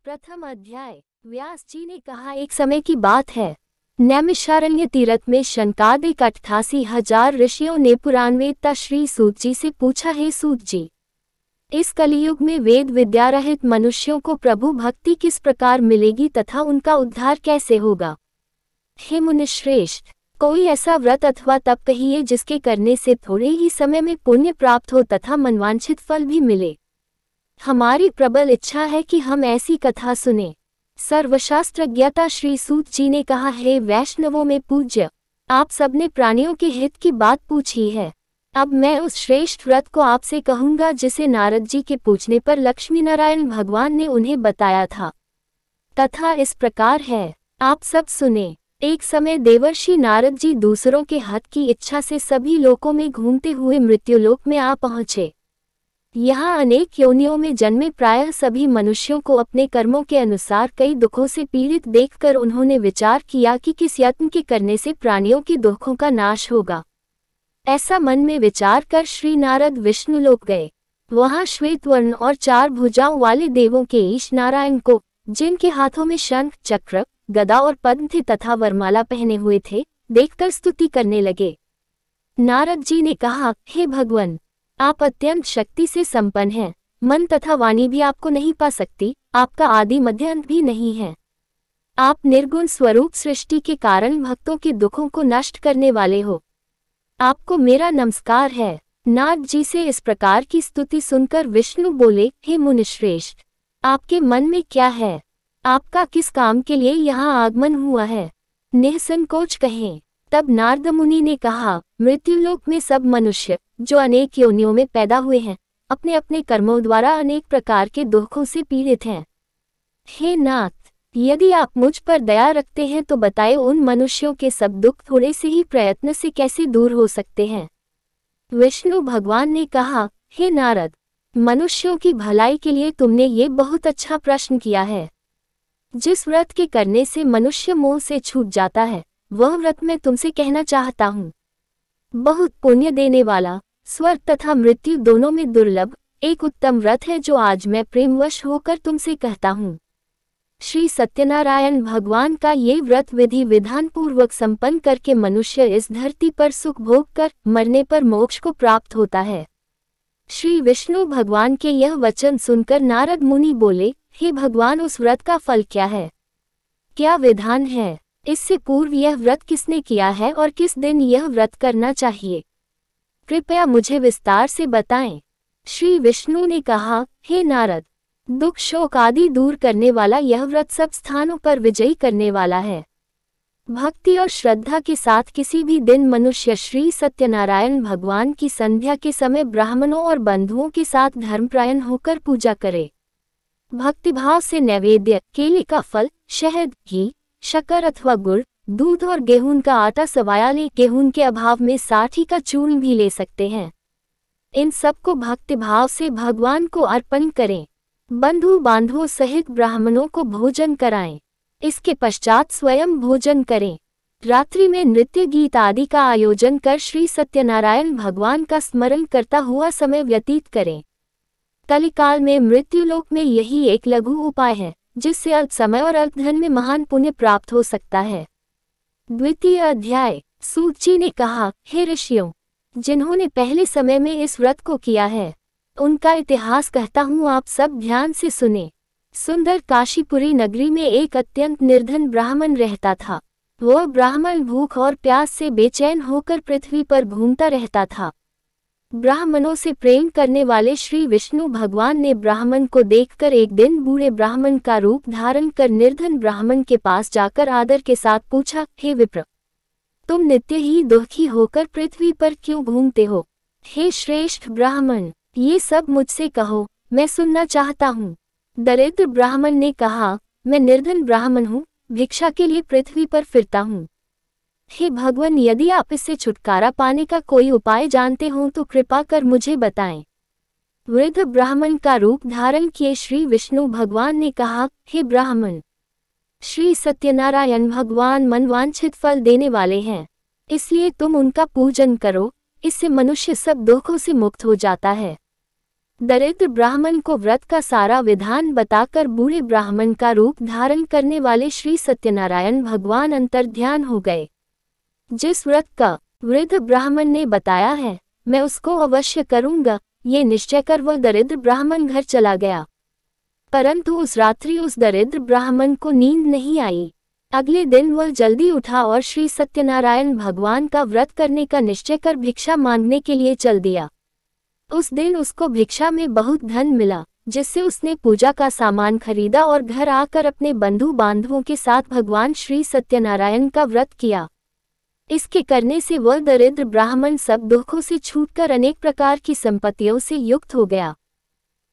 प्रथम अध्याय। व्यास जी ने कहा, एक समय की बात है, नैमिषारण्य तीर्थ में शनकादिक 88,000 ऋषियों ने पुराणवेत्ता श्री सूत जी से पूछा, हे सूत जी, इस कलियुग में वेद विद्या रहित मनुष्यों को प्रभु भक्ति किस प्रकार मिलेगी तथा उनका उद्धार कैसे होगा। हे मुनिश्रेष्ठ, कोई ऐसा व्रत अथवा तप कहिए जिसके करने से थोड़े ही समय में पुण्य प्राप्त हो तथा मनवांछित फल भी मिले। हमारी प्रबल इच्छा है कि हम ऐसी कथा सुने। सर्वशास्त्र ज्ञाता श्री सूत जी ने कहा, हे वैष्णवों में पूज्य, आप सबने प्राणियों के हित की बात पूछी है। अब मैं उस श्रेष्ठ व्रत को आपसे कहूंगा जिसे नारद जी के पूछने पर लक्ष्मी नारायण भगवान ने उन्हें बताया था। कथा इस प्रकार है, आप सब सुने। एक समय देवर्षि नारद जी दूसरों के हित की इच्छा से सभी लोकों में घूमते हुए मृत्युलोक में आ पहुँचे। यहाँ अनेक योनियों में जन्मे प्रायः सभी मनुष्यों को अपने कर्मों के अनुसार कई दुखों से पीड़ित देखकर उन्होंने विचार किया कि किस यत्न के करने से प्राणियों के दुखों का नाश होगा। ऐसा मन में विचार कर श्री नारद विष्णुलोक गए। वहाँ श्वेत वर्ण और 4 भुजाओं वाले देवों के ईश नारायण को, जिनके हाथों में शंख, चक्र, गदा और पद्म थे तथा वरमाला पहने हुए थे, देखकर स्तुति करने लगे। नारद जी ने कहा, हे भगवान, आप अत्यंत शक्ति से संपन्न हैं। मन तथा वाणी भी आपको नहीं पा सकती, आपका आदि मध्य अंत भी नहीं है। आप निर्गुण स्वरूप सृष्टि के कारण भक्तों के दुखों को नष्ट करने वाले हो। आपको मेरा नमस्कार है। नारद जी से इस प्रकार की स्तुति सुनकर विष्णु बोले, हे मुनिश्रेष्ठ, आपके मन में क्या है? आपका किस काम के लिए यहाँ आगमन हुआ है? निःसंकोच कहें। तब नारद मुनि ने कहा, मृत्युलोक में सब मनुष्य जो अनेक योनियों में पैदा हुए हैं, अपने अपने कर्मों द्वारा अनेक प्रकार के दुखों से पीड़ित हैं। हे नाथ, यदि आप मुझ पर दया रखते हैं तो बताए उन मनुष्यों के सब दुख थोड़े से ही प्रयत्न से कैसे दूर हो सकते हैं। विष्णु भगवान ने कहा, हे नारद, मनुष्यों की भलाई के लिए तुमने ये बहुत अच्छा प्रश्न किया है। जिस व्रत के करने से मनुष्य मोह से छूट जाता है, वह व्रत मैं तुमसे कहना चाहता हूँ। बहुत पुण्य देने वाला, स्वर्ग तथा मृत्यु दोनों में दुर्लभ एक उत्तम व्रत है जो आज मैं प्रेमवश होकर तुमसे कहता हूँ। श्री सत्यनारायण भगवान का ये व्रत विधि विधान पूर्वक संपन्न करके मनुष्य इस धरती पर सुख भोग कर मरने पर मोक्ष को प्राप्त होता है। श्री विष्णु भगवान के यह वचन सुनकर नारद मुनि बोले, हे भगवान, उस व्रत का फल क्या है? क्या विधान है? इससे पूर्व यह व्रत किसने किया है और किस दिन यह व्रत करना चाहिए? कृपया मुझे विस्तार से बताएं। श्री विष्णु ने कहा, हे नारद, दुख शोक आदि दूर करने वाला यह व्रत सब स्थानों पर विजयी करने वाला है। भक्ति और श्रद्धा के साथ किसी भी दिन मनुष्य श्री सत्यनारायण भगवान की संध्या के समय ब्राह्मणों और बंधुओं के साथ धर्मपरायण होकर पूजा करे। भक्तिभाव से नैवेद्य, केले का फल, शहद, घी, शक्कर अथवा गुड़, दूध और गेहूं का आटा सवाया ले। गेहूं के अभाव में साठी का चूर्ण भी ले सकते हैं। इन सबको भक्तिभाव से भगवान को अर्पण करें। बंधु बांधवों सहित ब्राह्मणों को भोजन कराएं। इसके पश्चात स्वयं भोजन करें। रात्रि में नृत्य गीत आदि का आयोजन कर श्री सत्यनारायण भगवान का स्मरण करता हुआ समय व्यतीत करें। कलिकाल में मृत्युलोक में यही एक लघु उपाय है जिससे अल्प समय और अल्प धन में महान पुण्य प्राप्त हो सकता है। द्वितीय अध्याय। सूत जी ने कहा, हे ऋषियों, जिन्होंने पहले समय में इस व्रत को किया है, उनका इतिहास कहता हूँ, आप सब ध्यान से सुने। सुंदर काशीपुरी नगरी में एक अत्यंत निर्धन ब्राह्मण रहता था। वह ब्राह्मण भूख और प्यास से बेचैन होकर पृथ्वी पर घूमता रहता था। ब्राह्मणों से प्रेम करने वाले श्री विष्णु भगवान ने ब्राह्मण को देखकर एक दिन बूढ़े ब्राह्मण का रूप धारण कर निर्धन ब्राह्मण के पास जाकर आदर के साथ पूछा, हे विप्र, तुम नित्य ही दुखी होकर पृथ्वी पर क्यों घूमते हो? हे श्रेष्ठ ब्राह्मण, ये सब मुझसे कहो, मैं सुनना चाहता हूँ। दरिद्र ब्राह्मण ने कहा, मैं निर्धन ब्राह्मण हूँ, भिक्षा के लिए पृथ्वी पर फिरता हूँ। हे भगवान, यदि आप इससे छुटकारा पाने का कोई उपाय जानते हो तो कृपा कर मुझे बताएं। वृद्ध ब्राह्मण का रूप धारण किए श्री विष्णु भगवान ने कहा, हे ब्राह्मण, श्री सत्यनारायण भगवान मनवांछित फल देने वाले हैं, इसलिए तुम उनका पूजन करो। इससे मनुष्य सब दुखों से मुक्त हो जाता है। दरिद्र ब्राह्मण को व्रत का सारा विधान बताकर बूढ़े ब्राह्मण का रूप धारण करने वाले श्री सत्यनारायण भगवान अंतर्ध्यान हो गए। जिस व्रत का वृद्ध ब्राह्मण ने बताया है, मैं उसको अवश्य करूंगा, ये निश्चय कर वह दरिद्र ब्राह्मण घर चला गया। परंतु उस रात्रि उस दरिद्र ब्राह्मण को नींद नहीं आई। अगले दिन वह जल्दी उठा और श्री सत्यनारायण भगवान का व्रत करने का निश्चय कर भिक्षा मांगने के लिए चल दिया। उस दिन उसको भिक्षा में बहुत धन मिला, जिससे उसने पूजा का सामान खरीदा और घर आकर अपने बंधु बांधवों के साथ भगवान श्री सत्यनारायण का व्रत किया। इसके करने से वह दरिद्र ब्राह्मण सब दुखों से छूटकर अनेक प्रकार की संपत्तियों से युक्त हो गया।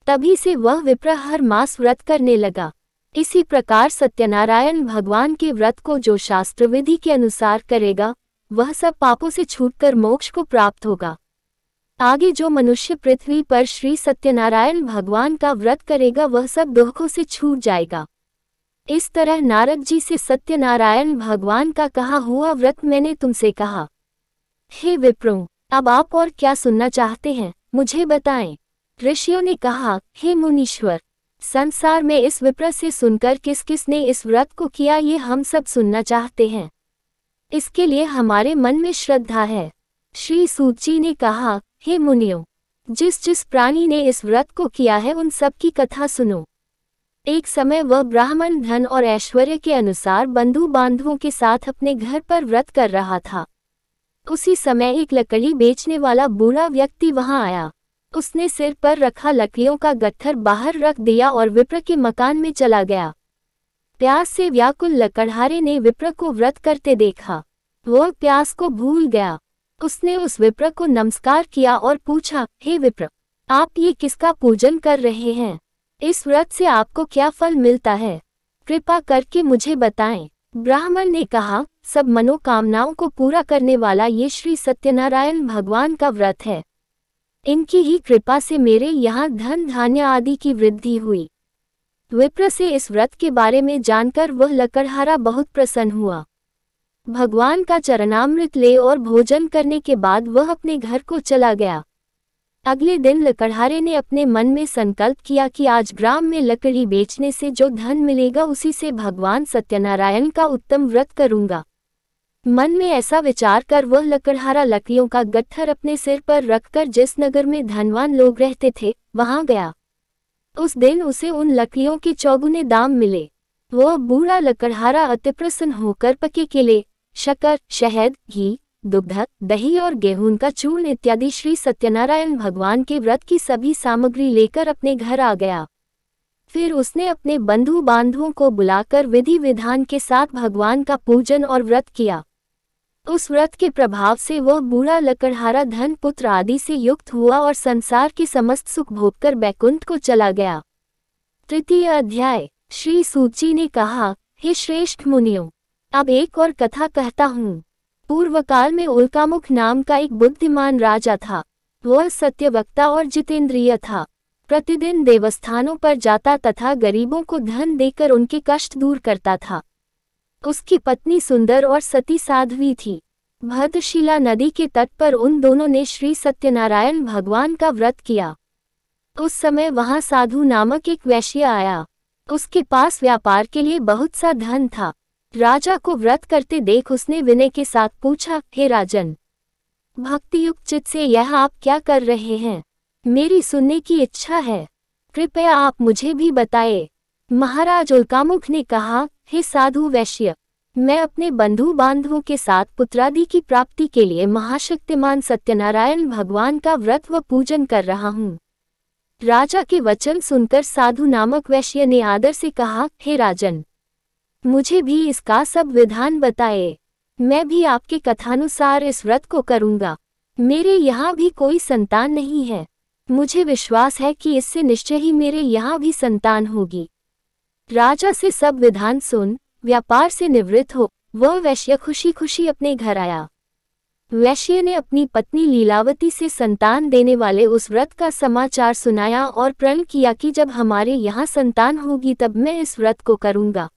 तभी से वह विप्र हर मास व्रत करने लगा। इसी प्रकार सत्यनारायण भगवान के व्रत को जो शास्त्र विधि के अनुसार करेगा, वह सब पापों से छूटकर मोक्ष को प्राप्त होगा। आगे जो मनुष्य पृथ्वी पर श्री सत्यनारायण भगवान का व्रत करेगा, वह सब दुखों से छूट जाएगा। इस तरह नारद जी से सत्यनारायण भगवान का कहा हुआ व्रत मैंने तुमसे कहा। हे विप्रों, अब आप और क्या सुनना चाहते हैं, मुझे बताएं। ऋषियों ने कहा, हे मुनीश्वर, संसार में इस विप्र से सुनकर किस किस ने इस व्रत को किया, ये हम सब सुनना चाहते हैं। इसके लिए हमारे मन में श्रद्धा है। श्री सूत जी ने कहा, हे मुनियों, जिस जिस प्राणी ने इस व्रत को किया है, उन सब की कथा सुनो। एक समय वह ब्राह्मण धन और ऐश्वर्य के अनुसार बंधु बांधवों के साथ अपने घर पर व्रत कर रहा था। उसी समय एक लकड़ी बेचने वाला बूढ़ा व्यक्ति वहां आया। उसने सिर पर रखा लकड़ियों का गट्ठर बाहर रख दिया और विप्र के मकान में चला गया। प्यास से व्याकुल लकड़हारे ने विप्र को व्रत करते देखा। वह प्यास को भूल गया। उसने उस विप्र को नमस्कार किया और पूछा, हे विप्र, आप ये किसका पूजन कर रहे हैं? इस व्रत से आपको क्या फल मिलता है? कृपा करके मुझे बताएं। ब्राह्मण ने कहा, सब मनोकामनाओं को पूरा करने वाला ये श्री सत्यनारायण भगवान का व्रत है। इनकी ही कृपा से मेरे यहाँ धन धान्य आदि की वृद्धि हुई। विप्र से इस व्रत के बारे में जानकर वह लकड़हारा बहुत प्रसन्न हुआ। भगवान का चरणामृत ले और भोजन करने के बाद वह अपने घर को चला गया। अगले दिन लकड़हारे ने अपने मन में संकल्प किया कि आज ग्राम में लकड़ी बेचने से जो धन मिलेगा, उसी से भगवान सत्यनारायण का उत्तम व्रत करूंगा। मन में ऐसा विचार कर वह लकड़हारा लकड़ियों का गट्ठर अपने सिर पर रखकर जिस नगर में धनवान लोग रहते थे, वहां गया। उस दिन उसे उन लकड़ियों के चौगुने दाम मिले। वह बूढ़ा लकड़हारा अति प्रसन्न होकर पके केले, शक्कर, शहद, घी, दुग्ध, दही और गेहूं का चूर्ण इत्यादि श्री सत्यनारायण भगवान के व्रत की सभी सामग्री लेकर अपने घर आ गया। फिर उसने अपने बंधु बांधवों को बुलाकर विधि विधान के साथ भगवान का पूजन और व्रत किया। उस व्रत के प्रभाव से वह बूढ़ा लकड़हारा धन पुत्र आदि से युक्त हुआ और संसार की समस्त सुख भोगकर बैकुंठ को चला गया। तृतीय अध्याय। श्री सूत जी ने कहा, हे श्रेष्ठ मुनियों, अब एक और कथा कहता हूँ। पूर्व काल में उल्कामुख नाम का एक बुद्धिमान राजा था। वह सत्यवक्ता और जितेंद्रिय था। प्रतिदिन देवस्थानों पर जाता तथा गरीबों को धन देकर उनके कष्ट दूर करता था। उसकी पत्नी सुंदर और सती साध्वी थी। भद्रशिला नदी के तट पर उन दोनों ने श्री सत्यनारायण भगवान का व्रत किया। उस समय वहां साधु नामक एक वैश्य आया। उसके पास व्यापार के लिए बहुत सा धन था। राजा को व्रत करते देख उसने विनय के साथ पूछा, हे राजन, भक्तियुक्त चित्त से यह आप क्या कर रहे हैं? मेरी सुनने की इच्छा है, कृपया आप मुझे भी बताए। महाराज उल्कामुख ने कहा, हे साधु वैश्य, मैं अपने बंधु बांधवों के साथ पुत्रादि की प्राप्ति के लिए महाशक्तिमान सत्यनारायण भगवान का व्रत व पूजन कर रहा हूँ। राजा के वचन सुनकर साधु नामक वैश्य ने आदर से कहा, हे राजन, मुझे भी इसका सब विधान बताए। मैं भी आपके कथानुसार इस व्रत को करूंगा। मेरे यहाँ भी कोई संतान नहीं है। मुझे विश्वास है कि इससे निश्चय ही मेरे यहाँ भी संतान होगी। राजा से सब विधान सुन व्यापार से निवृत्त हो वह वैश्य खुशी खुशी अपने घर आया। वैश्य ने अपनी पत्नी लीलावती से संतान देने वाले उस व्रत का समाचार सुनाया और प्रण किया कि जब हमारे यहाँ संतान होगी तब मैं इस व्रत को करूंगा।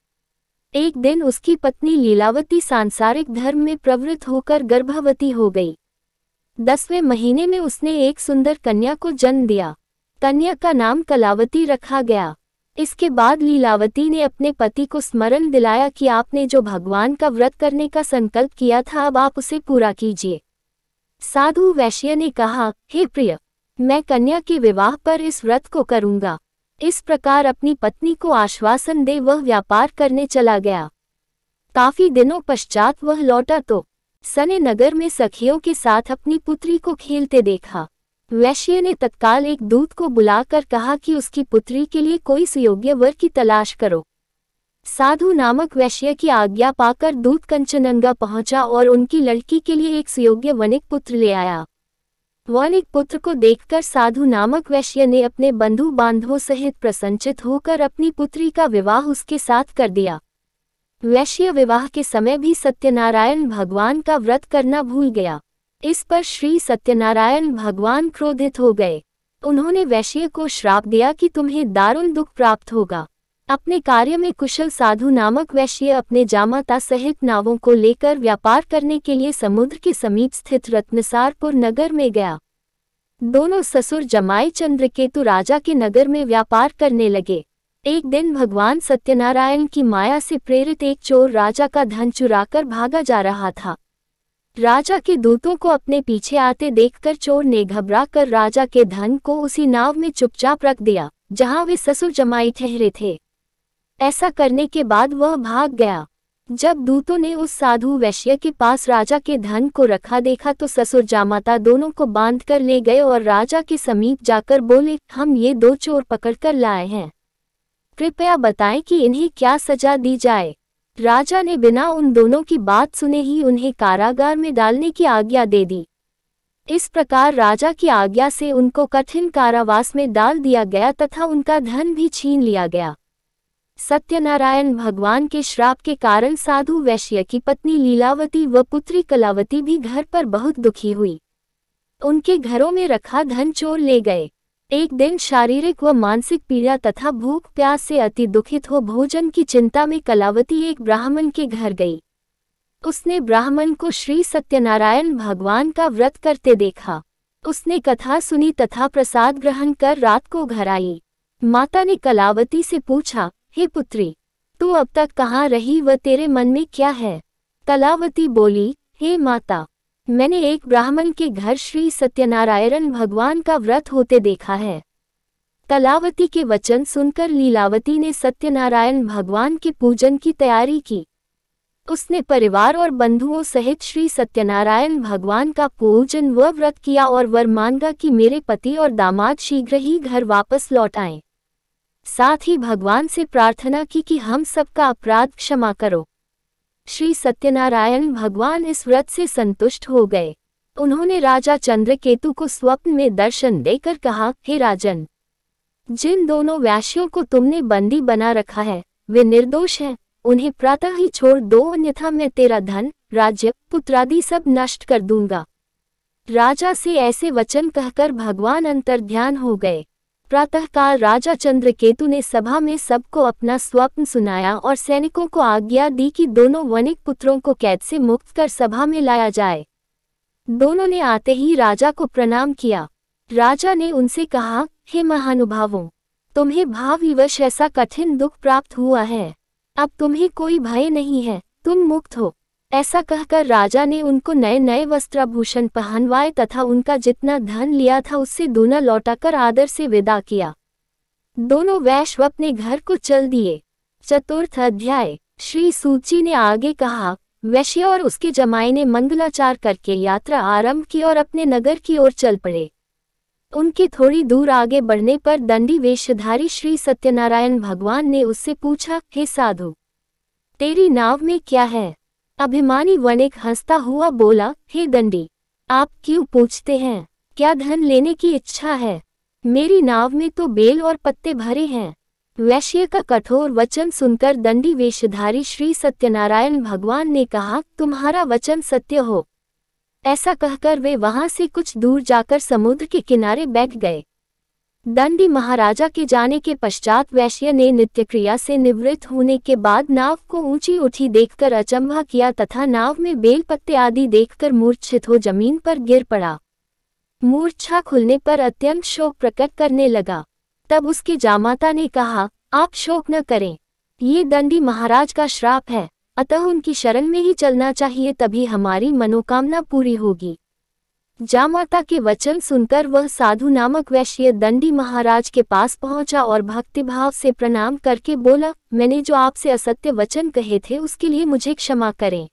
एक दिन उसकी पत्नी लीलावती सांसारिक धर्म में प्रवृत्त होकर गर्भवती हो गई। 10वें महीने में उसने एक सुंदर कन्या को जन्म दिया। कन्या का नाम कलावती रखा गया। इसके बाद लीलावती ने अपने पति को स्मरण दिलाया कि आपने जो भगवान का व्रत करने का संकल्प किया था अब आप उसे पूरा कीजिए। साधु वैश्य ने कहा, हे प्रिय, मैं कन्या के विवाह पर इस व्रत को करूंगा। इस प्रकार अपनी पत्नी को आश्वासन दे वह व्यापार करने चला गया। काफी दिनों पश्चात वह लौटा तो सने नगर में सखियों के साथ अपनी पुत्री को खेलते देखा। वैश्य ने तत्काल एक दूत को बुलाकर कहा कि उसकी पुत्री के लिए कोई सुयोग्य वर की तलाश करो। साधु नामक वैश्य की आज्ञा पाकर दूत कंचनंगा पहुंचा और उनकी लड़की के लिए एक सुयोग्य वनिक पुत्र ले आया। वनिक पुत्र को देखकर साधु नामक वैश्य ने अपने बंधु बांधवों सहित प्रसन्नचित होकर अपनी पुत्री का विवाह उसके साथ कर दिया। वैश्य विवाह के समय भी सत्यनारायण भगवान का व्रत करना भूल गया। इस पर श्री सत्यनारायण भगवान क्रोधित हो गए। उन्होंने वैश्य को श्राप दिया कि तुम्हें दारुण दुख प्राप्त होगा। अपने कार्य में कुशल साधु नामक वैश्य अपने जामाता सहित नावों को लेकर व्यापार करने के लिए समुद्र के समीप स्थित रत्नसारपुर नगर में गया। दोनों ससुर जमाई चंद्रकेतु राजा के नगर में व्यापार करने लगे। एक दिन भगवान सत्यनारायण की माया से प्रेरित एक चोर राजा का धन चुराकर भागा जा रहा था। राजा के दूतों को अपने पीछे आते देखकर चोर ने घबरा कर राजा के धन को उसी नाव में चुपचाप रख दिया जहां वे ससुर जमाई ठहरे थे। ऐसा करने के बाद वह भाग गया। जब दूतों ने उस साधु वैश्य के पास राजा के धन को रखा देखा तो ससुर जामाता दोनों को बांधकर ले गए और राजा के समीप जाकर बोले, हम ये दो चोर पकड़कर लाए हैं, कृपया बताएं कि इन्हें क्या सजा दी जाए। राजा ने बिना उन दोनों की बात सुने ही उन्हें कारागार में डालने की आज्ञा दे दी। इस प्रकार राजा की आज्ञा से उनको कठिन कारावास में डाल दिया गया तथा उनका धन भी छीन लिया गया। सत्यनारायण भगवान के श्राप के कारण साधु वैश्य की पत्नी लीलावती व पुत्री कलावती भी घर पर बहुत दुखी हुई। उनके घरों में रखा धन चोर ले गए। एक दिन शारीरिक व मानसिक पीड़ा तथा भूख प्यास से अति दुखित हो भोजन की चिंता में कलावती एक ब्राह्मण के घर गई। उसने ब्राह्मण को श्री सत्यनारायण भगवान का व्रत करते देखा। उसने कथा सुनी तथा प्रसाद ग्रहण कर रात को घर आई। माता ने कलावती से पूछा, हे पुत्री, तू अब तक कहाँ रही व तेरे मन में क्या है? कलावती बोली, हे माता, मैंने एक ब्राह्मण के घर श्री सत्यनारायण भगवान का व्रत होते देखा है। कलावती के वचन सुनकर लीलावती ने सत्यनारायण भगवान के पूजन की तैयारी की। उसने परिवार और बंधुओं सहित श्री सत्यनारायण भगवान का पूजन व व्रत किया और वर मांगा कि मेरे पति और दामाद शीघ्र ही घर वापस लौट आएं। साथ ही भगवान से प्रार्थना की कि हम सबका अपराध क्षमा करो। श्री सत्यनारायण भगवान इस व्रत से संतुष्ट हो गए। उन्होंने राजा चंद्रकेतु को स्वप्न में दर्शन देकर कहा, हे राजन, जिन दोनों वैश्यों को तुमने बंदी बना रखा है वे निर्दोष हैं, उन्हें प्रातः ही छोड़ दो, अन्यथा मैं तेरा धन, राज्य, पुत्रादि सब नष्ट कर दूंगा। राजा से ऐसे वचन कहकर भगवान अंतर्ध्यान हो गए। प्रातःकाल राजा चंद्रकेतु ने सभा में सबको अपना स्वप्न सुनाया और सैनिकों को आज्ञा दी कि दोनों वनिक पुत्रों को कैद से मुक्त कर सभा में लाया जाए। दोनों ने आते ही राजा को प्रणाम किया। राजा ने उनसे कहा, हे महानुभावों, तुम्हें भावविवश ऐसा कठिन दुख प्राप्त हुआ है, अब तुम्हें कोई भय नहीं है, तुम मुक्त हो। ऐसा कहकर राजा ने उनको नए नए वस्त्राभूषण पहनवाए तथा उनका जितना धन लिया था उससे दूना लौटाकर आदर से विदा किया। दोनों वैश्य अपने घर को चल दिए। चतुर्थ अध्याय। श्री सूत जी ने आगे कहा, वैश्य और उसके जमाई ने मंगलाचार करके यात्रा आरंभ की और अपने नगर की ओर चल पड़े। उनके थोड़ी दूर आगे बढ़ने पर दंडी वेशधारी श्री सत्यनारायण भगवान ने उससे पूछा, हे साधु, तेरी नाव में क्या है? अभिमानी वनिक हंसता हुआ बोला, हे दंडी, आप क्यों पूछते हैं? क्या धन लेने की इच्छा है? मेरी नाव में तो बेल और पत्ते भरे हैं। वैश्य का कठोर वचन सुनकर दंडी वेशधारी श्री सत्यनारायण भगवान ने कहा, तुम्हारा वचन सत्य हो। ऐसा कहकर वे वहां से कुछ दूर जाकर समुद्र के किनारे बैठ गए। दंडी महाराजा के जाने के पश्चात वैश्य ने नित्य क्रिया से निवृत्त होने के बाद नाव को ऊंची उठी देखकर अचंभा किया तथा नाव में बेल पत्ते आदि देखकर मूर्छित हो जमीन पर गिर पड़ा। मूर्छा खुलने पर अत्यंत शोक प्रकट करने लगा। तब उसके जामाता ने कहा, आप शोक न करें, ये दंडी महाराज का श्राप है, अतः उनकी शरण में ही चलना चाहिए, तभी हमारी मनोकामना पूरी होगी। जामाता के वचन सुनकर वह साधु नामक वैश्य दंडी महाराज के पास पहुंचा और भक्तिभाव से प्रणाम करके बोला, मैंने जो आपसे असत्य वचन कहे थे उसके लिए मुझे क्षमा करें।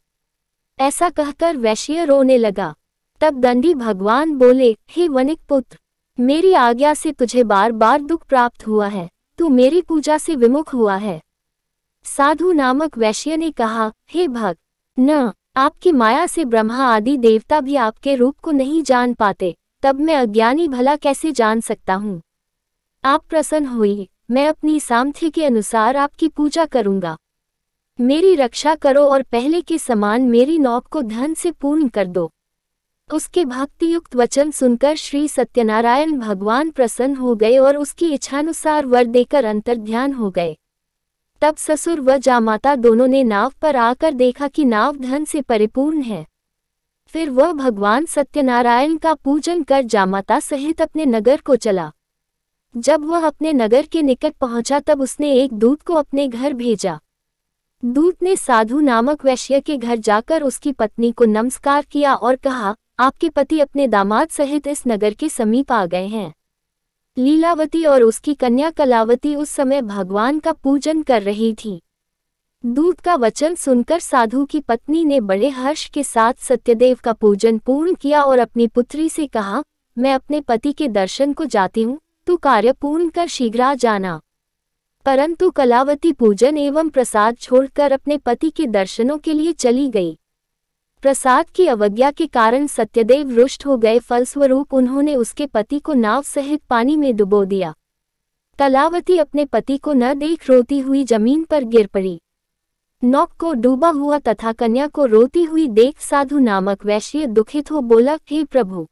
ऐसा कहकर वैश्य रोने लगा। तब दंडी भगवान बोले, हे वनिक पुत्र, मेरी आज्ञा से तुझे बार बार दुख प्राप्त हुआ है, तू मेरी पूजा से विमुख हुआ है। साधु नामक वैश्य ने कहा, हे भक्त, न आपकी माया से ब्रह्मा आदि देवता भी आपके रूप को नहीं जान पाते, तब मैं अज्ञानी भला कैसे जान सकता हूँ। आप प्रसन्न हुई, मैं अपनी सामर्थ्य के अनुसार आपकी पूजा करूँगा। मेरी रक्षा करो और पहले के समान मेरी नौक को धन से पूर्ण कर दो। उसके भक्तियुक्त वचन सुनकर श्री सत्यनारायण भगवान प्रसन्न हो गए और उसकी इच्छानुसार वर देकर अंतर्ध्यान हो गए। तब ससुर व जामाता दोनों ने नाव पर आकर देखा कि नाव धन से परिपूर्ण है। फिर वह भगवान सत्यनारायण का पूजन कर जामाता सहित अपने नगर को चला। जब वह अपने नगर के निकट पहुंचा तब उसने एक दूत को अपने घर भेजा। दूत ने साधु नामक वैश्य के घर जाकर उसकी पत्नी को नमस्कार किया और कहा, आपके पति अपने दामाद सहित इस नगर के समीप आ गए हैं। लीलावती और उसकी कन्या कलावती उस समय भगवान का पूजन कर रही थी। दूत का वचन सुनकर साधु की पत्नी ने बड़े हर्ष के साथ सत्यदेव का पूजन पूर्ण किया और अपनी पुत्री से कहा, मैं अपने पति के दर्शन को जाती हूँ, तू कार्य पूर्ण कर शीघ्र आ जाना। परंतु कलावती पूजन एवं प्रसाद छोड़कर अपने पति के दर्शनों के लिए चली गई। प्रसाद की अवज्ञा के कारण सत्यदेव रुष्ट हो गए, फलस्वरूप उन्होंने उसके पति को नाव सहित पानी में डुबो दिया। कलावती अपने पति को न देख रोती हुई जमीन पर गिर पड़ी। नौक को डूबा हुआ तथा कन्या को रोती हुई देख साधु नामक वैश्य दुखित हो बोला, हे प्रभु,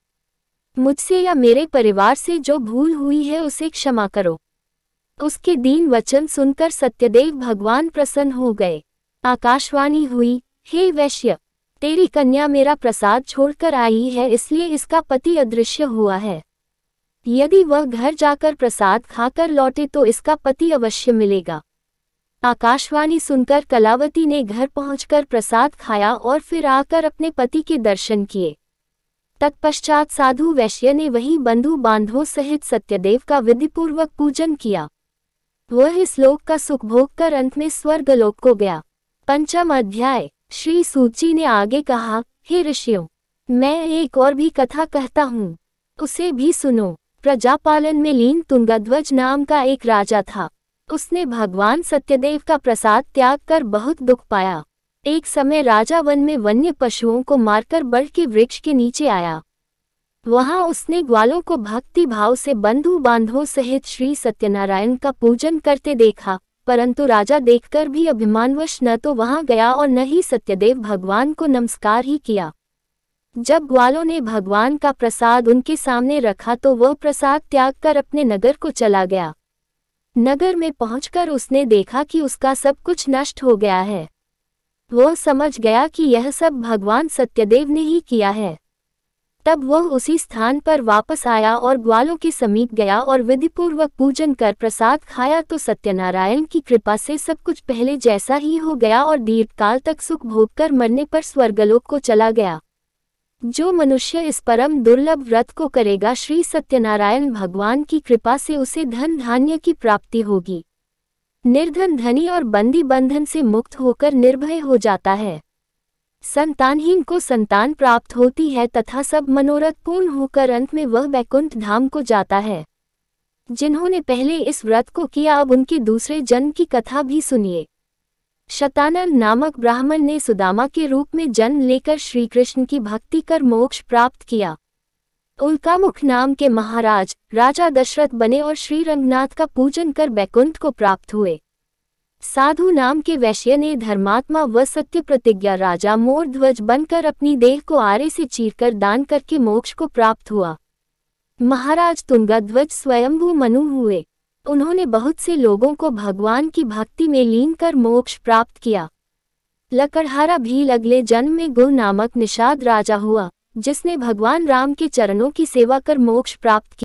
मुझसे या मेरे परिवार से जो भूल हुई है उसे क्षमा करो। उसके दीन वचन सुनकर सत्यदेव भगवान प्रसन्न हो गए। आकाशवाणी हुई, हे वैश्य, तेरी कन्या मेरा प्रसाद छोड़कर आई है, इसलिए इसका पति अदृश्य हुआ है। यदि वह घर जाकर प्रसाद खाकर लौटे तो इसका पति अवश्य मिलेगा। आकाशवाणी सुनकर कलावती ने घर पहुंचकर प्रसाद खाया और फिर आकर अपने पति के दर्शन किए। तत्पश्चात साधु वैश्य ने वही बंधु बांधवों सहित सत्यदेव का विधिपूर्वक पूजन किया। वह इस लोक का सुख भोग कर अंत में स्वर्गलोक को गया। पंचम अध्याय। श्री सूत जी ने आगे कहा, हे ऋषियों, मैं एक और भी कथा कहता हूँ, उसे भी सुनो। प्रजापालन में लीन तुंगध्वज नाम का एक राजा था। उसने भगवान सत्यदेव का प्रसाद त्याग कर बहुत दुख पाया। एक समय राजा वन में वन्य पशुओं को मारकर बड़ के वृक्ष के नीचे आया। वहां उसने ग्वालों को भक्ति भाव से बंधु बांधवों सहित श्री सत्यनारायण का पूजन करते देखा, परंतु राजा देखकर भी अभिमानवश न तो वहां गया और न ही सत्यदेव भगवान को नमस्कार ही किया। जब ग्वालों ने भगवान का प्रसाद उनके सामने रखा तो वह प्रसाद त्याग कर अपने नगर को चला गया। नगर में पहुंचकर उसने देखा कि उसका सब कुछ नष्ट हो गया है। वह समझ गया कि यह सब भगवान सत्यदेव ने ही किया है। तब वह उसी स्थान पर वापस आया और ग्वालों के समीप गया और विधिपूर्वक पूजन कर प्रसाद खाया तो सत्यनारायण की कृपा से सब कुछ पहले जैसा ही हो गया और दीर्घकाल तक सुख भोग कर मरने पर स्वर्गलोक को चला गया। जो मनुष्य इस परम दुर्लभ व्रत को करेगा, श्री सत्यनारायण भगवान की कृपा से उसे धन धान्य की प्राप्ति होगी। निर्धन धनी और बंदी बंधन से मुक्त होकर निर्भय हो जाता है। संतानहीन को संतान प्राप्त होती है तथा सब मनोरथ पूर्ण होकर अंत में वह वैकुंठ धाम को जाता है। जिन्होंने पहले इस व्रत को किया अब उनके दूसरे जन्म की कथा भी सुनिए। शतानन नामक ब्राह्मण ने सुदामा के रूप में जन्म लेकर श्री कृष्ण की भक्ति कर मोक्ष प्राप्त किया। उल्कामुख नाम के महाराज राजा दशरथ बने और श्री रंगनाथ का पूजन कर वैकुंठ को प्राप्त हुए। साधु नाम के वैश्य ने धर्मात्मा व सत्य प्रतिज्ञा राजा मोरध्वज बनकर अपनी देह को आरे से चीरकर दान करके मोक्ष को प्राप्त हुआ। महाराज तुंगध्वज स्वयंभू मनु हुए। उन्होंने बहुत से लोगों को भगवान की भक्ति में लीन कर मोक्ष प्राप्त किया। लकड़हारा भी अगले जन्म में गुह नामक निषाद राजा हुआ। जिसने भगवान राम के चरणों की सेवा कर मोक्ष प्राप्त किया।